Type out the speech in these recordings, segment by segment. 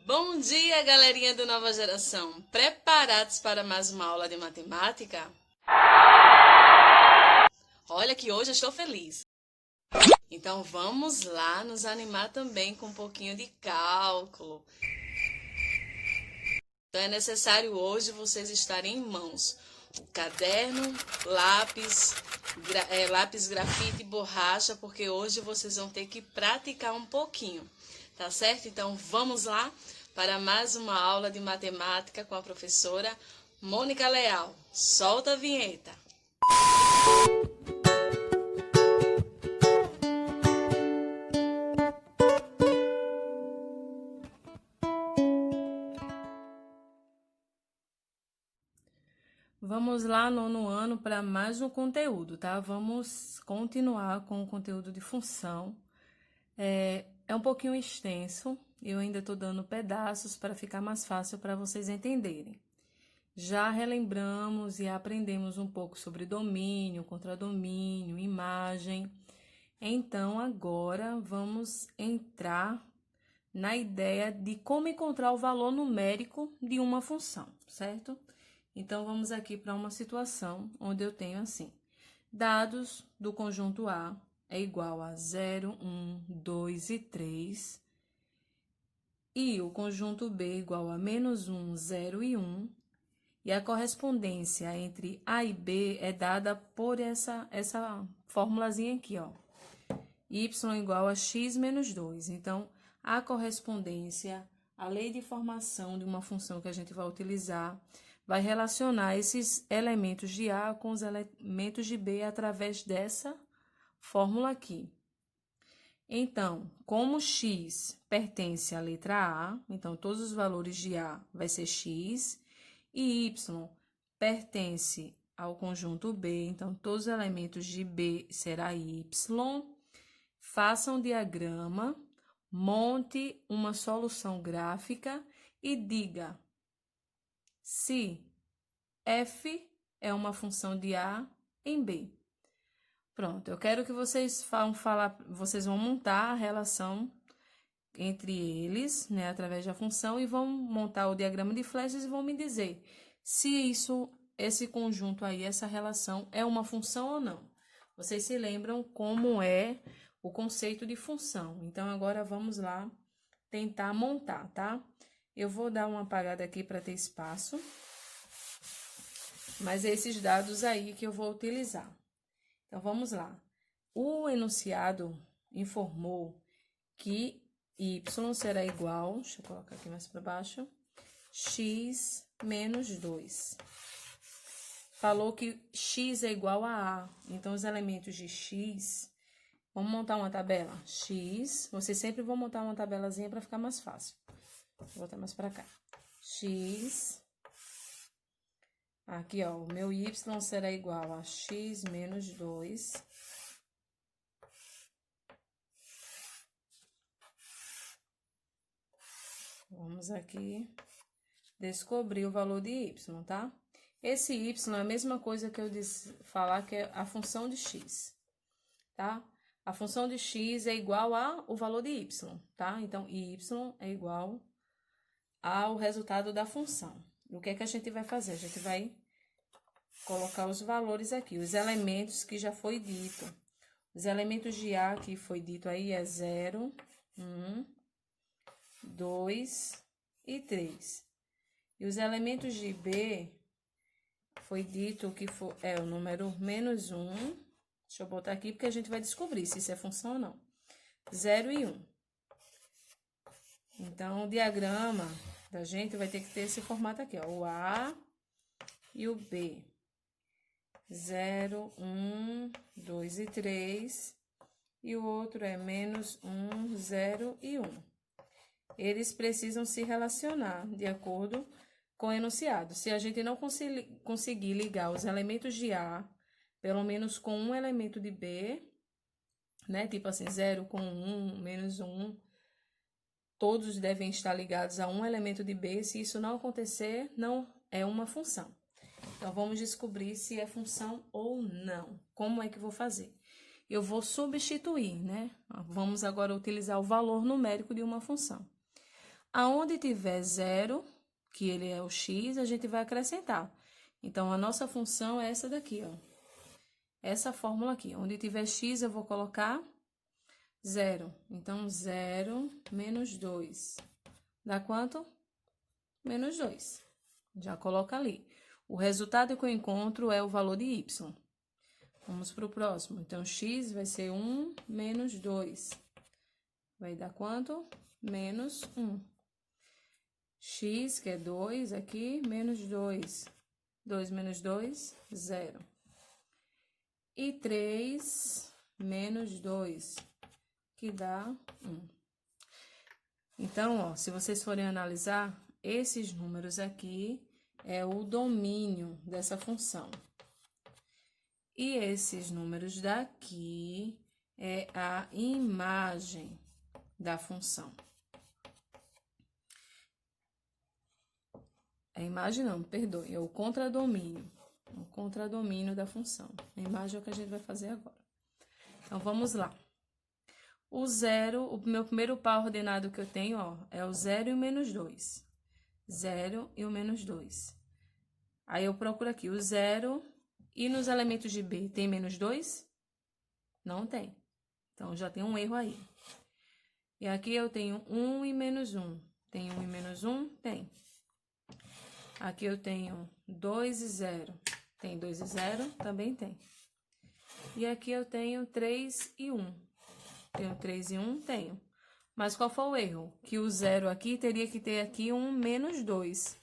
Bom dia, galerinha do Nova Geração! Preparados para mais uma aula de matemática? Olha que hoje eu estou feliz. Então vamos lá nos animar também com um pouquinho de cálculo. Então é necessário hoje vocês estarem em mãos o caderno, lápis, grafite e borracha, porque hoje vocês vão ter que praticar um pouquinho, tá certo? Então vamos lá para mais uma aula de matemática com a professora Mônica Leal. Solta a vinheta! Vamos lá, nono ano, para mais um conteúdo, tá? Vamos continuar com o conteúdo de função. É um pouquinho extenso, eu ainda estou dando pedaços para ficar mais fácil para vocês entenderem. Já relembramos e aprendemos um pouco sobre domínio, contradomínio, imagem. Então, agora vamos entrar na ideia de como encontrar o valor numérico de uma função, certo? Então, vamos aqui para uma situação onde eu tenho assim, dados do conjunto A é igual a 0, 1, 2 e 3, e o conjunto B é igual a -1, 0 e 1, e a correspondência entre A e B é dada por essa formulazinha aqui, ó, y igual a x menos 2. Então, a correspondência, a lei de formação de uma função que a gente vai utilizar, vai relacionar esses elementos de A com os elementos de B através dessa fórmula aqui. Então, como x pertence à letra A, então todos os valores de A vai ser x, e y pertence ao conjunto B, então todos os elementos de B será y. Faça um diagrama, monte uma solução gráfica e diga se f é uma função de A em B. Pronto, eu quero que vocês vocês vão montar a relação entre eles, né, através da função, e vão montar o diagrama de flechas e vão me dizer se esse conjunto aí, essa relação é uma função ou não. Vocês se lembram como é o conceito de função. Então, agora vamos lá tentar montar, tá? Eu vou dar uma apagada aqui para ter espaço. Mas é esses dados aí que eu vou utilizar. Então, vamos lá. O enunciado informou que y será igual, deixa eu colocar aqui mais para baixo, x menos 2. Falou que x é igual a A, então os elementos de x, vamos montar uma tabela? X, vocês sempre vão montar uma tabelazinha para ficar mais fácil. Vou botar mais para cá. X... Aqui, ó, o meu y será igual a x menos 2. Vamos aqui descobrir o valor de y, tá? Esse y é a mesma coisa que eu falar que é a função de x, tá? A função de x é igual ao valor de y, tá? Então, y é igual ao resultado da função. O que é que a gente vai fazer? A gente vai colocar os valores aqui, os elementos que já foi dito. Os elementos de A que foi dito aí é 0, 1, 2 e 3. E os elementos de B foi dito que é o número -1. Deixa eu botar aqui porque a gente vai descobrir se isso é função ou não. 0 e 1. Então, o diagrama da gente vai ter que ter esse formato aqui, ó, o A e o B. 0, 1, 2 e 3, e o outro é -1, 0 e 1. Eles precisam se relacionar de acordo com o enunciado. Se a gente não conseguir ligar os elementos de A, pelo menos com um elemento de B, né, tipo assim, 0 com 1, -1, todos devem estar ligados a um elemento de B. Se isso não acontecer, não é uma função. Então, vamos descobrir se é função ou não. Como é que eu vou fazer? Eu vou substituir, né? Vamos agora utilizar o valor numérico de uma função. Aonde tiver zero, que ele é o x, a gente vai acrescentar. Então, a nossa função é essa daqui, ó. Essa fórmula aqui. Onde tiver x, eu vou colocar zero. Então, 0 menos 2. Dá quanto? Menos 2. Já coloca ali. O resultado que eu encontro é o valor de y. Vamos para o próximo. Então, x vai ser 1 menos 2. Vai dar quanto? Menos 1. X, que é 2 aqui, menos 2. 2 menos 2, 0. E 3 menos 2, que dá 1. Então, ó, se vocês forem analisar, esses números aqui é o domínio dessa função. E esses números daqui é a imagem da função. A imagem não, perdoe, é o contradomínio. O contradomínio da função. A imagem é o que a gente vai fazer agora. Então, vamos lá. O zero, o meu primeiro par ordenado que eu tenho, ó, é o 0 e o menos 2. 0 e o menos 2. Aí, eu procuro aqui o 0 e nos elementos de B tem menos 2? Não tem. Então, já tem um erro aí. E aqui eu tenho 1 e menos 1. Tem 1 e menos 1? Tem. Aqui eu tenho 2 e 0. Tem 2 e 0? Também tem. E aqui eu tenho 3 e 1. Tenho 3 e 1? Tenho. Mas qual foi o erro? Que o 0 aqui teria que ter aqui um menos 2.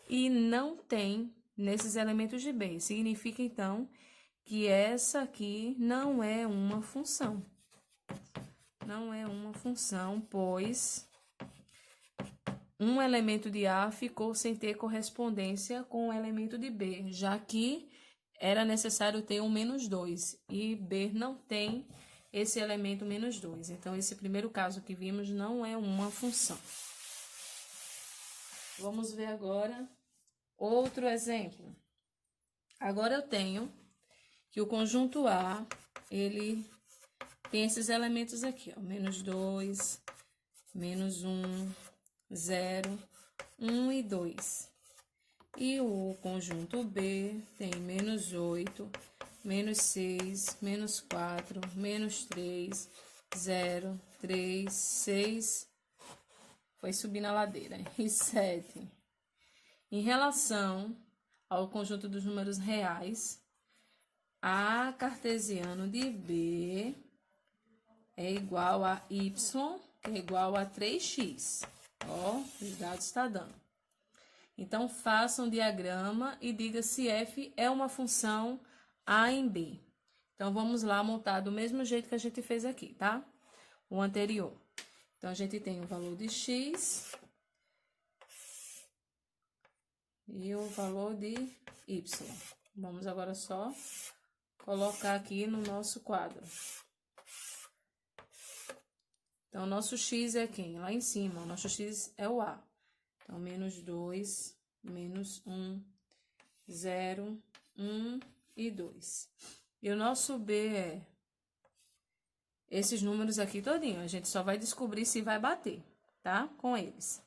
E não tem nesses elementos de B. Significa, então, que essa aqui não é uma função. Não é uma função, pois um elemento de A ficou sem ter correspondência com o elemento de B, já que era necessário ter um menos 2, e B não tem esse elemento menos 2. Então, esse primeiro caso que vimos não é uma função. Vamos ver agora outro exemplo. Agora, eu tenho que o conjunto A, ele tem esses elementos aqui, ó, menos 2, menos 1, 0, 1 e 2. E o conjunto B tem menos 8, menos 6, menos 4, menos 3, 0, 3, 6, foi subir na ladeira, e 7. Em relação ao conjunto dos números reais, A cartesiano de B é igual a y, que é igual a 3x. Ó, os dados está dando. Então, faça um diagrama e diga se f é uma função A em B. Então, vamos lá montar do mesmo jeito que a gente fez aqui, tá? O anterior. Então, a gente tem o valor de x e o valor de y. Vamos agora só colocar aqui no nosso quadro. Então, o nosso x é quem? Lá em cima, o nosso x é o A. Então, menos 2, menos 1, 0, 1 e 2. E o nosso B é esses números aqui todinho. A gente só vai descobrir se vai bater, tá? Com eles.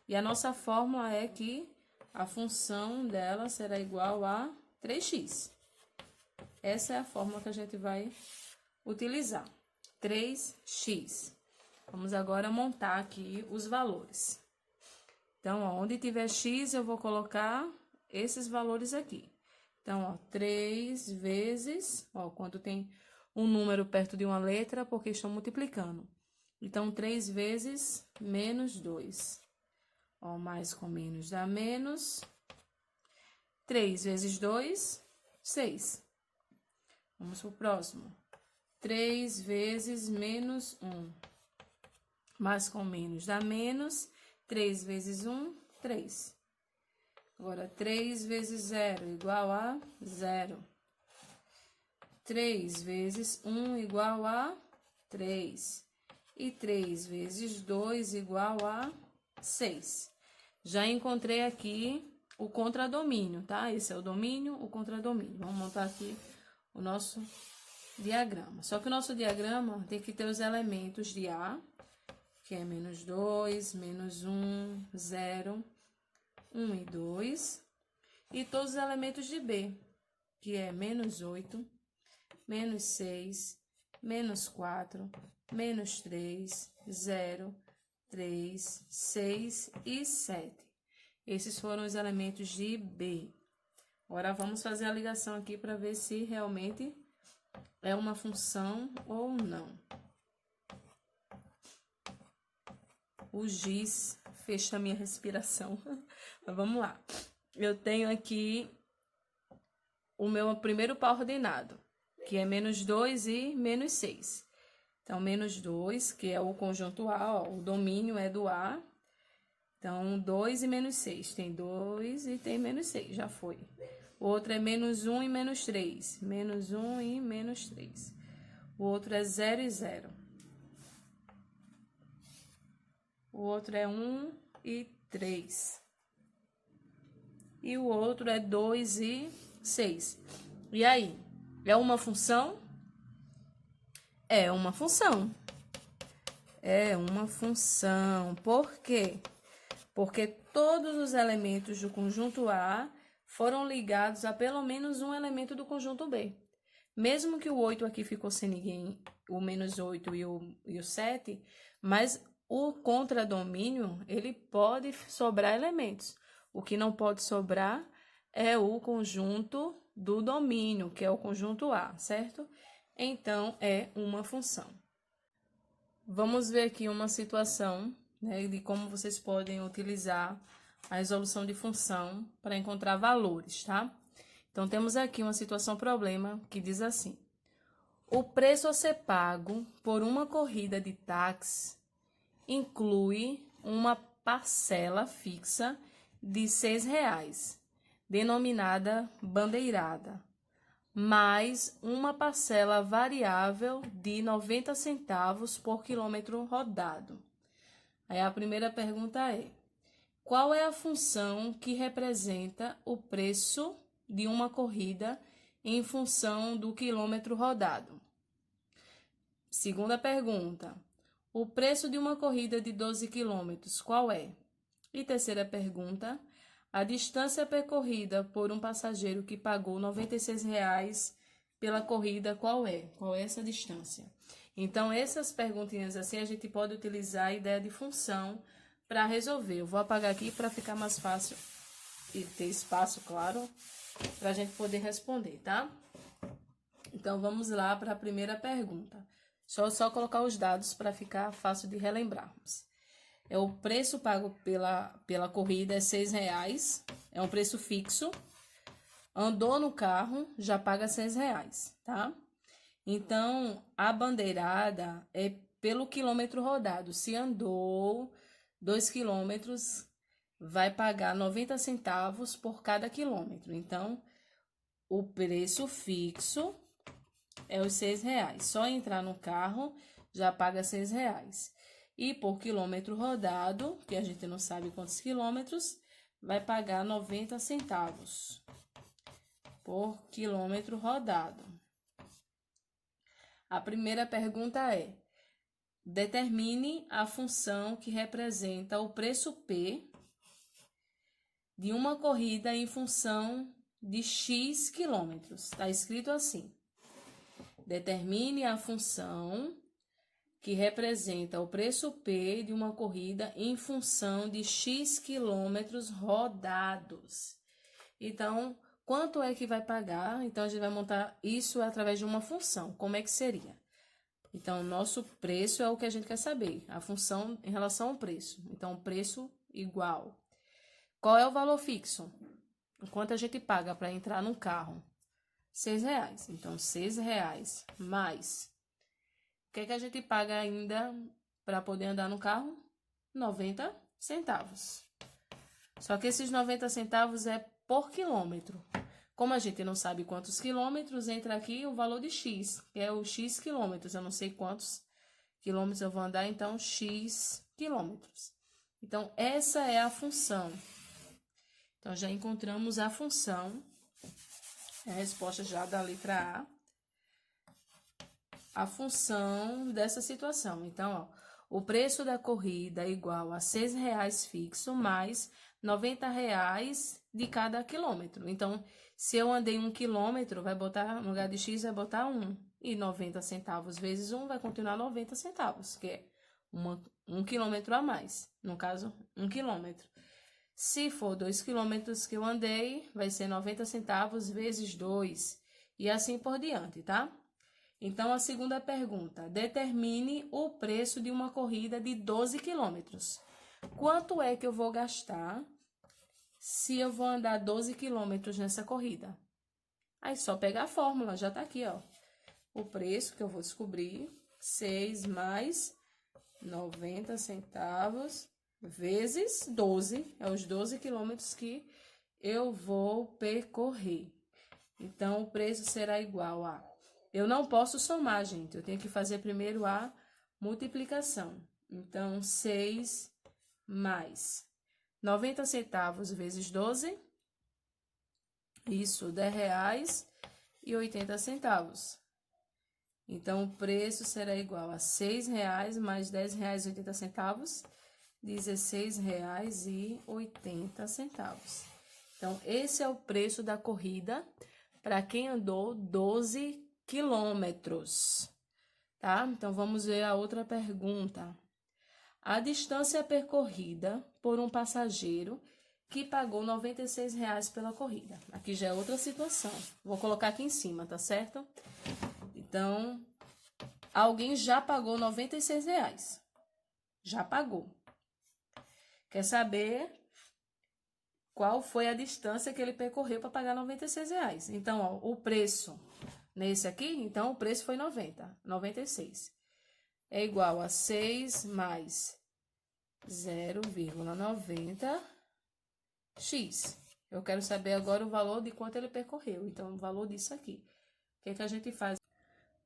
E a nossa fórmula é que a função dela será igual a 3x. Essa é a fórmula que a gente vai utilizar. 3x. Vamos agora montar aqui os valores. Então, ó, onde tiver x, eu vou colocar esses valores aqui. Então, ó, 3 vezes, ó, quando tem um número perto de uma letra, porque estou multiplicando. Então, 3 vezes menos 2. Ó, mais com menos dá menos. 3 vezes 2, 6. Vamos para o próximo. 3 vezes menos 1. Mais com menos dá menos. 3 vezes 1, 3. Agora, 3 vezes 0 igual a 0. 3 vezes 1 igual a 3. E 3 vezes 2 igual a 6. Já encontrei aqui o contradomínio, tá? Esse é o domínio, o contradomínio. Vamos montar aqui o nosso diagrama. Só que o nosso diagrama tem que ter os elementos de A, que é menos 2, menos 1, 0, 1 e 2. E todos os elementos de B, que é menos 8, menos 6, menos 4, menos 3, 0, 3, 6 e 7. Esses foram os elementos de B. Agora, vamos fazer a ligação aqui para ver se realmente é uma função ou não. O giz fecha a minha respiração. Mas vamos lá. Eu tenho aqui o meu primeiro par ordenado, que é menos 2 e menos 6. Então, menos 2, que é o conjunto A, ó, o domínio é do A. Então, 2 e menos 6. Tem 2 e tem menos 6, já foi. O outro é menos 1 e menos 3. Menos 1 e menos 3. O outro é 0 e 0. O outro é 1 e 3. E o outro é 2 e 6. E aí? É uma função? É uma função. É uma função. Por quê? Porque todos os elementos do conjunto A foram ligados a pelo menos um elemento do conjunto B. Mesmo que o 8 aqui ficou sem ninguém, o menos 8 e o 7, mas o contradomínio, ele pode sobrar elementos. O que não pode sobrar é o conjunto do domínio, que é o conjunto A, certo? Então, é uma função. Vamos ver aqui uma situação, né, de como vocês podem utilizar a resolução de função para encontrar valores, tá? Então, temos aqui uma situação problema que diz assim: o preço a ser pago por uma corrida de táxi inclui uma parcela fixa de R$ 6,00, denominada bandeirada, mais uma parcela variável de 90 centavos por quilômetro rodado. Aí a primeira pergunta é: qual é a função que representa o preço de uma corrida em função do quilômetro rodado? Segunda pergunta: o preço de uma corrida de 12 quilômetros, qual é? E terceira pergunta: a distância percorrida por um passageiro que pagou R$ 96,00 pela corrida, qual é? Qual é essa distância? Então, essas perguntinhas assim, a gente pode utilizar a ideia de função para resolver. Eu vou apagar aqui para ficar mais fácil e ter espaço, claro, para a gente poder responder, tá? Então, vamos lá para a primeira pergunta. Só colocar os dados para ficar fácil de relembrarmos. O preço pago pela corrida é R$ 6,00, é um preço fixo. Andou no carro, já paga R$ 6,00, tá? Então, a bandeirada é pelo quilômetro rodado. Se andou 2 quilômetros, vai pagar 90 centavos por cada quilômetro. Então, o preço fixo é os R$ 6,00. Só entrar no carro, já paga R$ 6,00. E por quilômetro rodado, que a gente não sabe quantos quilômetros, vai pagar 90 centavos por quilômetro rodado. A primeira pergunta é: determine a função que representa o preço P de uma corrida em função de X quilômetros. Está escrito assim: determine a função que representa o preço P de uma corrida em função de X quilômetros rodados. Então, quanto é que vai pagar? Então, a gente vai montar isso através de uma função. Como é que seria? Então, nosso preço é o que a gente quer saber, a função em relação ao preço. Então, preço igual. Qual é o valor fixo? Quanto a gente paga para entrar num carro? R$ 6,00. Então, R$ 6,00 mais. O que é que a gente paga ainda para poder andar no carro? 90 centavos. Só que esses 90 centavos é por quilômetro. Como a gente não sabe quantos quilômetros, entra aqui o valor de X, que é o X quilômetros. Eu não sei quantos quilômetros eu vou andar, então X quilômetros. Então, essa é a função. Então, já encontramos a função. É a resposta já da letra A. A função dessa situação. Então, ó, O preço da corrida é igual a R$ 6 fixo mais R$ 90 de cada quilômetro. Então, se eu andei 1 quilômetro, vai botar, no lugar de X, vai botar 1. E 90 centavos vezes 1 vai continuar 90 centavos, que é 1 quilômetro a mais. No caso, 1 quilômetro. Se for 2 quilômetros que eu andei, vai ser 90 centavos vezes 2. E assim por diante, tá? Então, a segunda pergunta. Determine o preço de uma corrida de 12 quilômetros. Quanto é que eu vou gastar se eu vou andar 12 quilômetros nessa corrida? Aí, só pegar a fórmula, já tá aqui, ó. O preço que eu vou descobrir, 6 mais 90 centavos vezes 12. É os 12 quilômetros que eu vou percorrer. Então, o preço será igual a... Eu não posso somar, gente. Eu tenho que fazer primeiro a multiplicação. Então, 6 mais 90 centavos vezes 12. Isso, R$10,80. Então, o preço será igual a R$6 mais R$10,80. R$16,80. Então, esse é o preço da corrida para quem andou 12 quilômetros, tá? Então, vamos ver a outra pergunta. A distância percorrida por um passageiro que pagou R$96 pela corrida. Aqui já é outra situação. Vou colocar aqui em cima, tá certo? Então, alguém já pagou R$96. Já pagou. Quer saber qual foi a distância que ele percorreu para pagar R$96? Então, ó, o preço nesse aqui, então o preço foi 96. É igual a 6 mais 0,90x. Eu quero saber agora o valor de quanto ele percorreu. Então, o valor disso aqui. O que que a gente faz?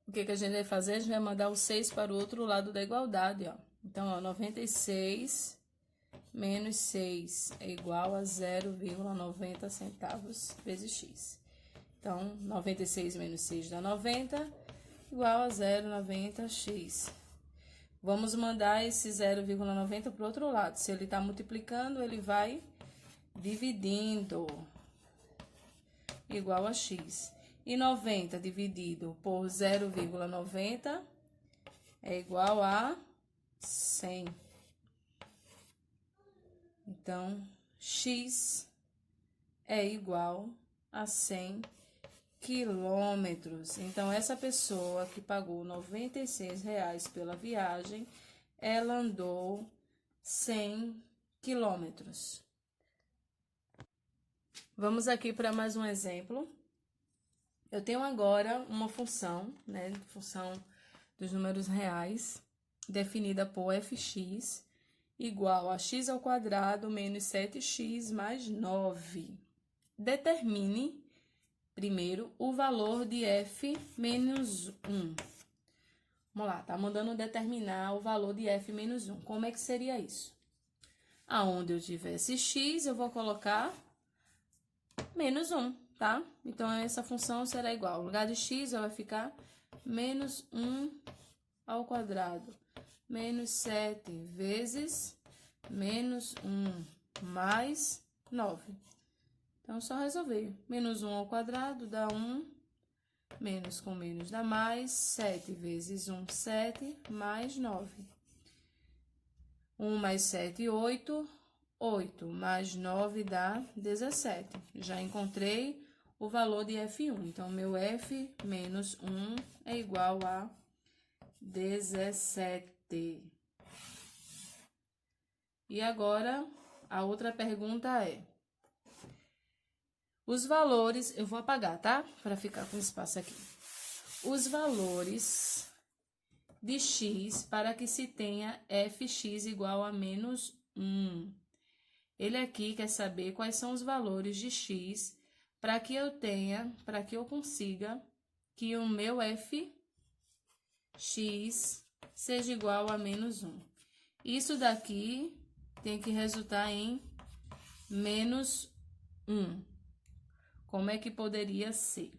O que que a gente vai fazer? A gente vai mandar o 6 para o outro lado da igualdade, ó. Então, ó, 96 menos 6 é igual a 0,90 centavos vezes x. Então, 96 menos 6 dá 90, igual a 0,90x. Vamos mandar esse 0,90 para o outro lado. Se ele está multiplicando, ele vai dividindo, igual a x. E 90 dividido por 0,90 é igual a 100. Então, x é igual a 100 quilômetros. Então, essa pessoa que pagou R$96 pela viagem, ela andou 100 quilômetros. Vamos aqui para mais um exemplo. Eu tenho agora uma função, né, função dos números reais, definida por fx, igual a x ao quadrado menos 7x mais 9. Determine, primeiro, o valor de f menos 1. Vamos lá, tá mandando determinar o valor de f menos 1. Como é que seria isso? Aonde eu tivesse x, eu vou colocar menos 1, tá? Então, essa função será igual. No lugar de x, vai ficar menos 1 ao quadrado, menos 7 vezes menos 1 mais 9. Então, só resolver. Menos 1 ao quadrado dá 1, menos com menos dá mais, 7 vezes 1, 7, mais 9. 1 mais 7, 8, 8 mais 9 dá 17. Já encontrei o valor de F1. Então, meu F menos 1 é igual a 17. E agora, a outra pergunta é: os valores, eu vou apagar, tá? Para ficar com espaço aqui. Os valores de x para que se tenha fx igual a menos 1. Ele aqui quer saber quais são os valores de x para que eu tenha, para que eu consiga que o meu fx seja igual a menos 1. Isso daqui tem que resultar em menos 1. Como é que poderia ser?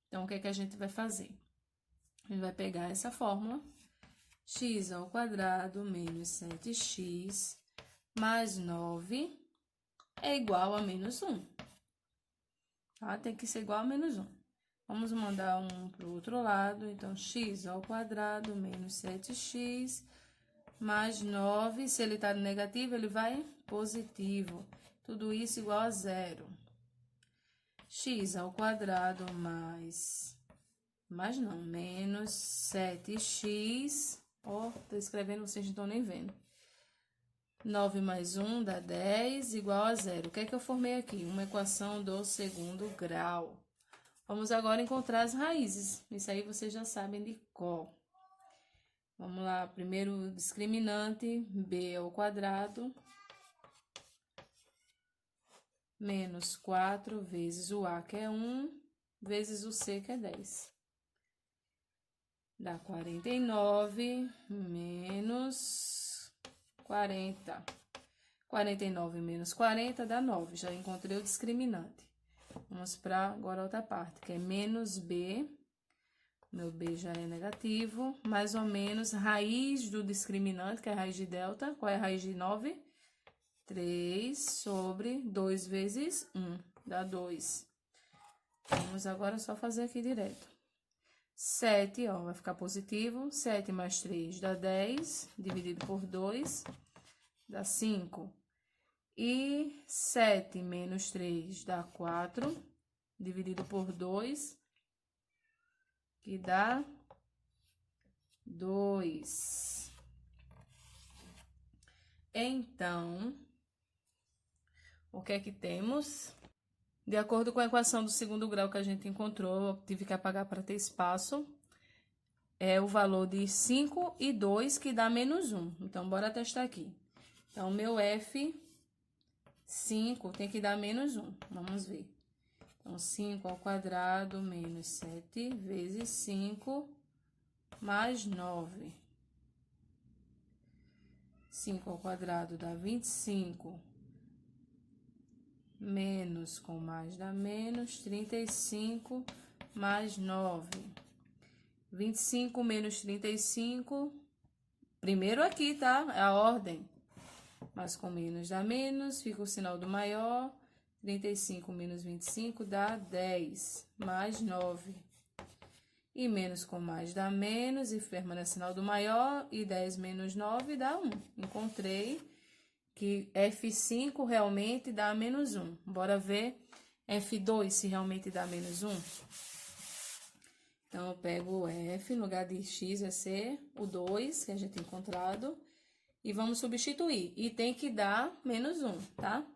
Então, o que é que a gente vai fazer? A gente vai pegar essa fórmula x ao quadrado menos 7x mais 9 é igual a menos 1. Tá? Tem que ser igual a menos 1. Vamos mandar um para o outro lado. Então, x ao quadrado menos 7x mais 9. Se ele está negativo, ele vai positivo. Tudo isso igual a 0. X ao quadrado menos 7x. Ó, tô escrevendo, vocês não estão nem vendo. 9 mais 1 dá 10, igual a 0. O que é que eu formei aqui? Uma equação do segundo grau. Vamos agora encontrar as raízes. Isso aí vocês já sabem de cor. Vamos lá, primeiro discriminante, b ao quadrado, menos 4 vezes o a, que é 1, vezes o c, que é 10. Dá 49 menos 40. 49 menos 40 dá 9. Já encontrei o discriminante. Vamos para agora a outra parte, que é menos b. Meu b já é negativo. Mais ou menos raiz do discriminante, que é a raiz de delta. Qual é a raiz de 9? 3 sobre 2 vezes 1. Dá 2. Vamos agora só fazer aqui direto. 7, ó, vai ficar positivo. 7 mais 3 dá 10, dividido por 2, dá 5. E 7 menos 3 dá 4, dividido por 2, que dá 2. Então, o que é que temos? De acordo com a equação do segundo grau que a gente encontrou, eu tive que apagar para ter espaço. É o valor de 5 e 2, que dá menos 1. Então, bora testar aqui. Então, meu F5 tem que dar menos 1. Vamos ver. Então, 5 ao quadrado menos 7 vezes 5 mais 9. 5 ao quadrado dá 25. Menos com mais dá menos, 35 mais 9. 25 menos 35. Primeiro aqui, tá? É a ordem. Mais com menos dá menos, fica o sinal do maior. 35 menos 25 dá 10, mais 9. E menos com mais dá menos, e permanece o sinal do maior. E 10 menos 9 dá 1. Encontrei que F5 realmente dá menos 1. Bora ver F2 se realmente dá menos 1. Então, eu pego o F, no lugar de x vai ser o 2, que a gente tem encontrado, e vamos substituir. E tem que dar menos 1, tá?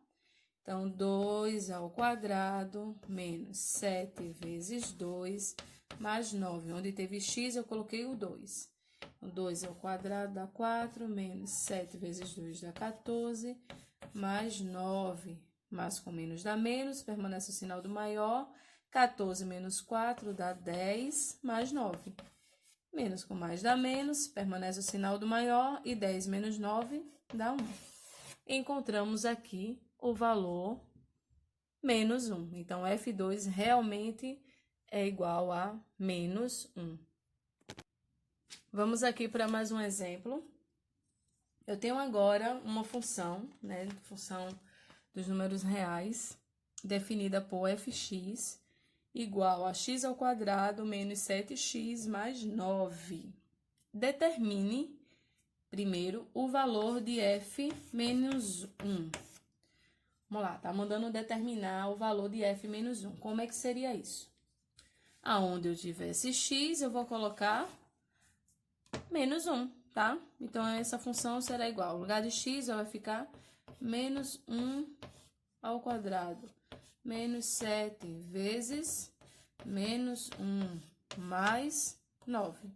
Então, 2 ao quadrado menos 7 vezes 2 mais 9. Onde teve x, eu coloquei o 2. 2 ao quadrado dá 4, menos 7 vezes 2 dá 14, mais 9. Mais com menos dá menos, permanece o sinal do maior. 14 menos 4 dá 10, mais 9. Menos com mais dá menos, permanece o sinal do maior. E 10 menos 9 dá 1. Encontramos aqui o valor menos 1. Então, F2 realmente é igual a menos 1. Vamos aqui para mais um exemplo. Eu tenho agora uma função, né, função dos números reais, definida por fx igual a x ao quadrado menos 7x mais 9. Determine, primeiro, o valor de f menos 1. Vamos lá, tá mandando determinar o valor de f menos 1. Como é que seria isso? Aonde eu tivesse x, eu vou colocar menos 1, tá? Então, essa função será igual. No lugar de x, vai ficar menos 1 ao quadrado. Menos 7 vezes menos 1 mais 9.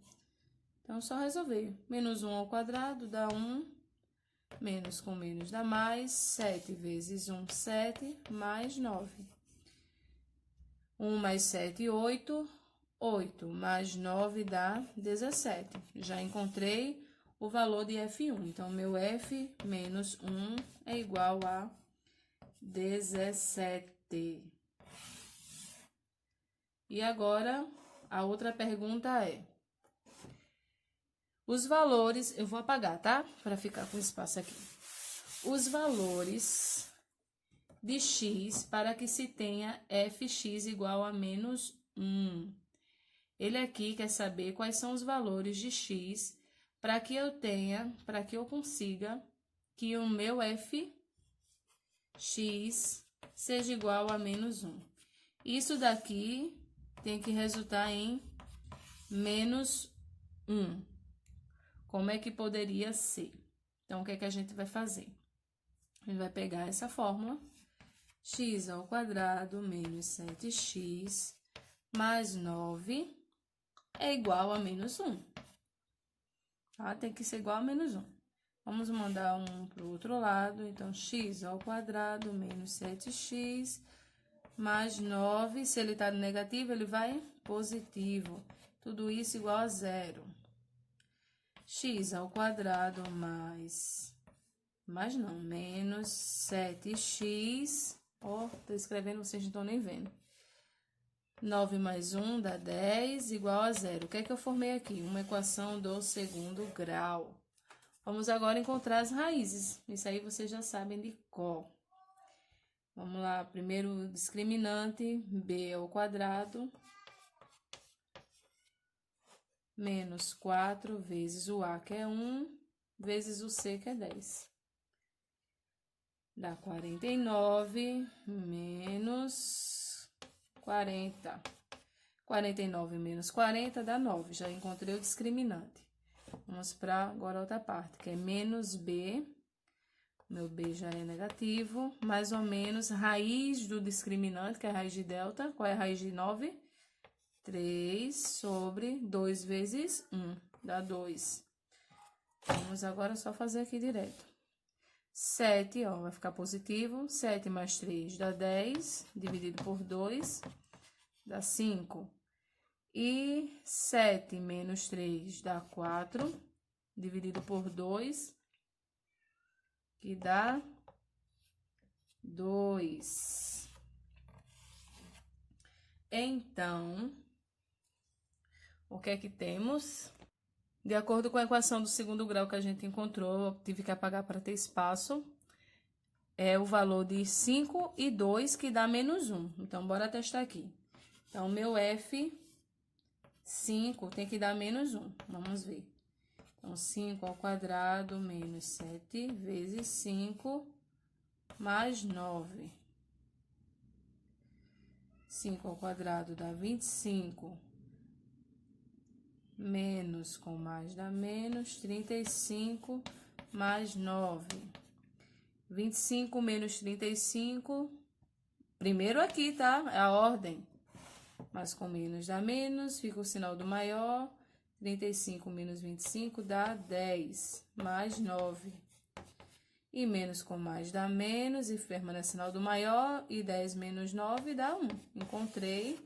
Então, só resolver. Menos 1 ao quadrado dá 1. Menos com menos dá mais. 7 vezes 1, 7, mais 9. 1 mais 7, 8. 8 mais 9 dá 17. Já encontrei o valor de F1. Então, meu F menos 1 é igual a 17. E agora, a outra pergunta é: Os valores, eu vou apagar, tá? Para ficar com espaço aqui. Os valores de x para que se tenha fx igual a menos 1. Ele aqui quer saber quais são os valores de x para que eu consiga que o meu fx seja igual a menos 1. Isso daqui tem que resultar em menos 1. Como é que poderia ser? Então, o que é que a gente vai fazer? A gente vai pegar essa fórmula, x ao quadrado menos 7x mais 9 é igual a menos 1. Tá? Tem que ser igual a menos 1. Vamos mandar um para o outro lado. Então, x ao quadrado menos 7x mais 9. Se ele está negativo, ele vai positivo. Tudo isso igual a 0. X ao quadrado menos 7x. Ó, tô escrevendo, vocês não estão nem vendo. 9 mais 1 dá 10, igual a 0. O que é que eu formei aqui? Uma equação do segundo grau. Vamos agora encontrar as raízes. Isso aí vocês já sabem de cor. Vamos lá, primeiro discriminante, b ao quadrado, menos 4 vezes o a, que é 1, vezes o c, que é 10. Dá 49 menos 40. 49 menos 40 dá 9. Já encontrei o discriminante. Vamos para agora a outra parte, que é menos b. Meu b já é negativo. Mais ou menos raiz do discriminante, que é a raiz de delta. Qual é a raiz de 9? 3 sobre 2 vezes 1. Dá 2. Vamos agora só fazer aqui direto. 7, ó, vai ficar positivo. 7 mais 3 dá 10, dividido por 2, dá 5. E 7 menos 3 dá 4, dividido por 2, que dá 2. Então, o que é que temos? De acordo com a equação do segundo grau que a gente encontrou, eu tive que apagar para ter espaço, é o valor de 5 e 2 que dá menos 1. Então, bora testar aqui. Então, meu F5 tem que dar menos 1. Vamos ver. Então, 5 ao quadrado menos 7 vezes 5 mais 9. 5 ao quadrado dá 25. Menos com mais dá menos, 35 mais 9. 25 menos 35, primeiro aqui, tá? É a ordem. Mas com menos dá menos, fica o sinal do maior. 35 menos 25 dá 10, mais 9. E menos com mais dá menos, e permanece o sinal do maior, e 10 menos 9 dá 1. Encontrei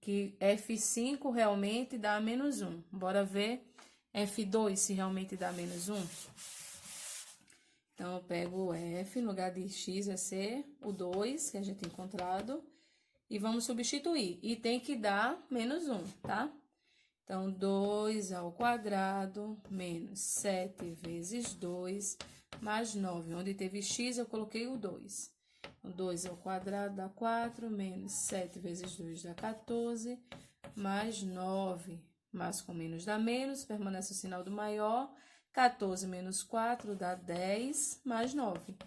que F5 realmente dá menos 1. Bora ver F2 se realmente dá menos 1. Então, eu pego o F, no lugar de x vai ser o 2, que a gente tem encontrado, e vamos substituir. E tem que dar menos 1, tá? Então, 2 ao quadrado menos 7 vezes 2 mais 9. Onde teve x, eu coloquei o 2. 2 ao quadrado dá 4, menos 7 vezes 2 dá 14, mais 9. Mais com menos dá menos, permanece o sinal do maior. 14 menos 4 dá 10, mais 9.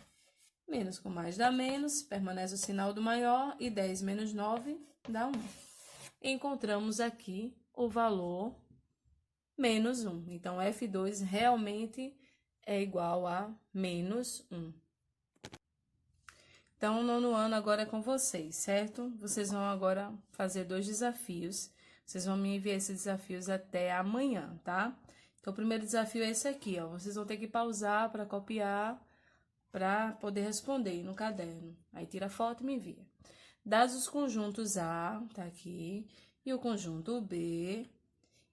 Menos com mais dá menos, permanece o sinal do maior, e 10 menos 9 dá 1. Encontramos aqui o valor menos 1. Então, F2 realmente é igual a menos 1. Então, o nono ano agora é com vocês, certo? Vocês vão agora fazer 2 desafios. Vocês vão me enviar esses desafios até amanhã, tá? Então, o primeiro desafio é esse aqui, ó. Vocês vão ter que pausar para copiar, para poder responder no caderno. Aí, tira a foto e me envia. Dados os conjuntos A, tá aqui, e o conjunto B,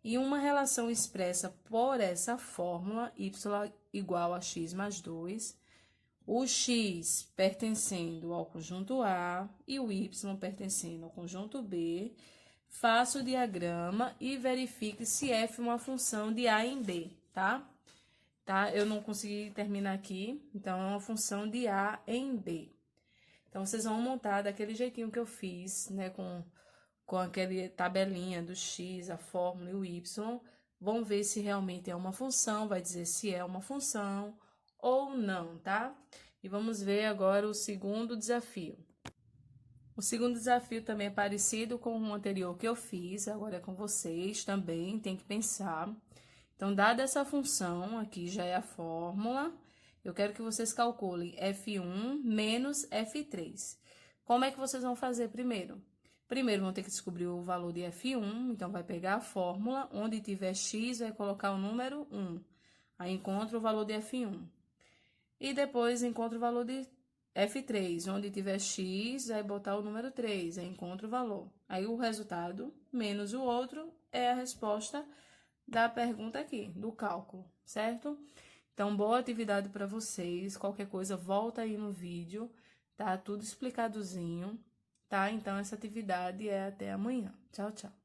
e uma relação expressa por essa fórmula, y igual a x mais 2, o x pertencendo ao conjunto A e o y pertencendo ao conjunto B, faça o diagrama e verifique se f é uma função de A em B. tá? Eu não consegui terminar aqui, então é uma função de A em B. Então, vocês vão montar daquele jeitinho que eu fiz, né, com aquele tabelinha do x, a fórmula e o y. Vão ver se realmente é uma função, vai dizer se é uma função ou não, tá? E vamos ver agora o segundo desafio. O segundo desafio também é parecido com o anterior que eu fiz, agora é com vocês também, tem que pensar. Então, dada essa função, aqui já é a fórmula, eu quero que vocês calculem F1 menos F3. Como é que vocês vão fazer primeiro? Primeiro, vão ter que descobrir o valor de F1, então vai pegar a fórmula, onde tiver x, vai colocar o número 1. Aí, encontra o valor de F1. E depois, encontra o valor de F3, onde tiver x, vai botar o número 3, aí encontra o valor. Aí, o resultado, menos o outro, é a resposta da pergunta aqui, do cálculo, certo? Então, boa atividade para vocês. Qualquer coisa, volta aí no vídeo, tá? Tudo explicadozinho, tá? Então, essa atividade é até amanhã. Tchau, tchau.